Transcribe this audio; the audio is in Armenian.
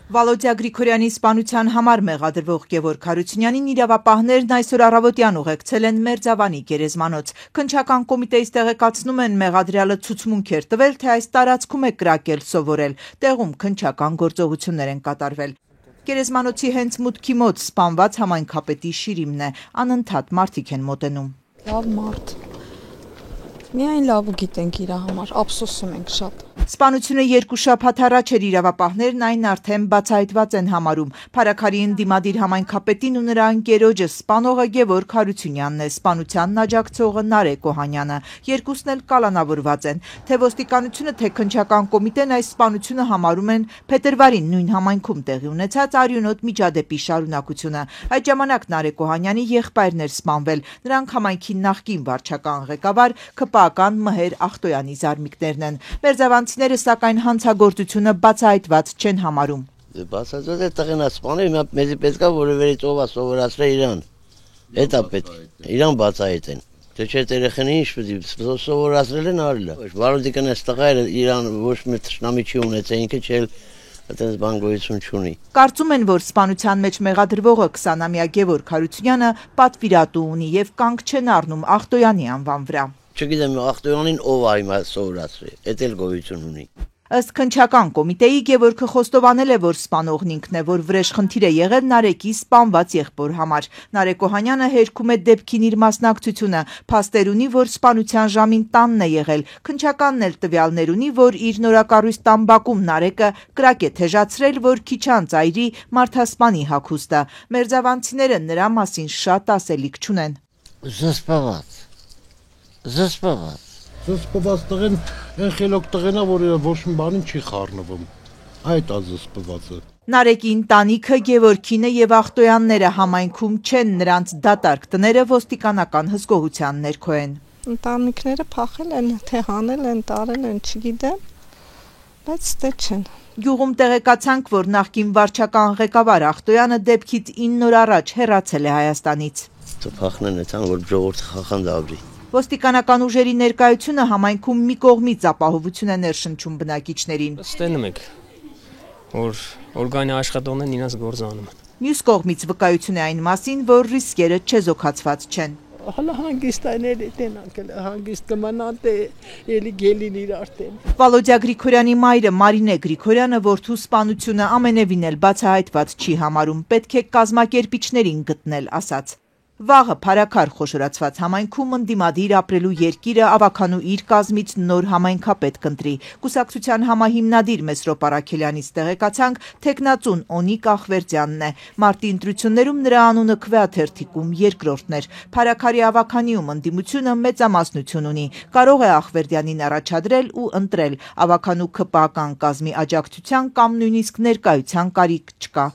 Վալոդյա Գրիգորյանի սպանության համար մեղադրվող Գևորգ Հարությունյանին իրավապահներն այսօր առավոտյան ուղեկցել են Մերձավանի գերեզմանոց։ Քննչական կոմիտեից տեղեկացնում են մեղադրյալը ցուցմունք էր տվել, թե այս տարածքում է կրակել սովորել։ Տեղում քննչական գործողություններ են կատարվել։ Գերեզմանոցի հենց մուտքի մոտ սպանված համայնքապետի շիրիմն է, անընդհատ մարդիկ են մոտենում։ Լավ մարդ։ Միայն լավը գիտենք իր համար, ափսոսում ենք շատ։ Սպանությունը 2 շաբաթ առաջ էր իրավապահներն այն արդեն բացահայտված են համարում։ Փարաքարի ընդդիմադիր համայնքապետին ու նրա ընկերոջը սպանողը Գևորգ Հարությունյանն է, սպանությանն աջակցողը Նարեկ Օհանյանը։ Երկուսն էլ կալանավորված են։ Թե ոստիկանությունը, թե քննչական կոմիտեն այս սպանությունը համարում են փետրվարին նույն համայնքում տեղի ունեցած արյունոտ միջադեպի շարունակությունը։ Այդ ժամանակ Նարեկ Օհանյանի եղբայրն էր սպանվել։ Նրանք համայնքի նախկին վարչական ղեկավար ԿՊԱ-ական Մհեր Ախտոյանի զարմիկներն են։ Մերձավանցիները սակայն հանցագործությունը բացահայտված չեն համարում։ Բացահայտված է տղեն սպանել, մեզի պետք է որևէ ով է սովորացրել իրան։ Դա պետք է իրան բացահայտեն։ Թե չէ երեխան ինչ պետք է սովորացրել են արել։ Վարորդիկն էս տղայը իրան ոչ մի թշնամի չի ունեցել, ինքը չէ այդպես բան գոյություն չունի։ Կարծում են, որ սպանության մեջ մեղադրվողը 20-ամյա Գևորգ Հարությունյանը պատվիրատու ունի եւ կանգ չեն առնում Ախտոյանի անվան վրա։ Չգիտեմ Ախտոյանին ով է հիմա սովորացրել, դա էլ գոյություն ունի։ Ըստ քննչական կոմիտեի Գևորգը խոստովանել է, որ սպանողն ինքն է, որ վրեժխնդիր է եղել Նարեկի սպանված եղբոր համար։ Նարեկ Օհանյանը հերքում է դեպքին իր մասնակցությունը, փաստեր ունի, որ սպանության ժամին տանն է եղել։ Քննչականն էլ տվյալներ ունի, որ իր նորակառույց տան բակում Նարեկը կրակ է թեժացրել, որ քիչ անց այրի մարդասպանի հագուստը։ Մերձավանցիները նրա մասին շատ ասելիք չունեն։ Զսպված տղեն են խելոք տղենա, որ ոչ մի բանին չի խառնվում, այդ զսպվածը։ Նարեկի ընտանիքը, Գևորգինը եւ Ախտոյանները համայնքում չեն, նրանց դատարկ տները ոստիկանական հսկողության ներքո են։ Ընտանիքները փախել են, թե հանել են, տարել են, չգիտեմ, բայց ստե չեն։ Գյուղում տեղեկացանք, որ նախկին վարչական ղեկավար Ախտոյանը դեպքից 9 օր առաջ հեռացել է Հայաստանից։ Փախնեն այդան, որ ժողովուրդը խախանդ ապրի։ Ոստիկանական ուժերի ներկայությունը համայնքում մի կողմից ապահովություն է ներշնչում բնակիչներին։ Ստենում եք, որ օրգանի աշխատողներն իրենց գործ անում են։ Մյուս կողմից վկայություն է այն մասին, որ ռիսկերը չեզոքացված չեն։ Հələ հանգիստայներ տենանքել հանգիստ կմնան թե էլի գելին իր արտեն։ Վալոդյա Գրիգորյանի մայրը Մարինե Գրիգորյանը որդու սպանությունը ամենևին էլ բացահայտված չի համարում, պետք է կազմակերպիչներին գտնել, ասաց։ Վաղը փարաքար խոշորացված համայնքում ընդդիմադիր ապրելու երկիրը ավականու իր կազմից նոր համայնքապետ կընտրի։ Կուսակցության համահիմնադիր Մեսրոպ Արաքելյանից տեղեկացանք, թեկնածուն Օնիկ Ախվերդյանն է։ Մարտի ընտրություններում նրա անունը քվեաթերթիկում երկրորդն էր։ Փարաքարի ավականիում ընդդիմությունը մեծամասնություն ունի։ Կարող է Ախվերդյանին առաջադրել ու ընտրել։ Ավականու ԿՊԱ-ական կազմի աջակցության կամ նույնիսկ ներկայության կարիք չկա։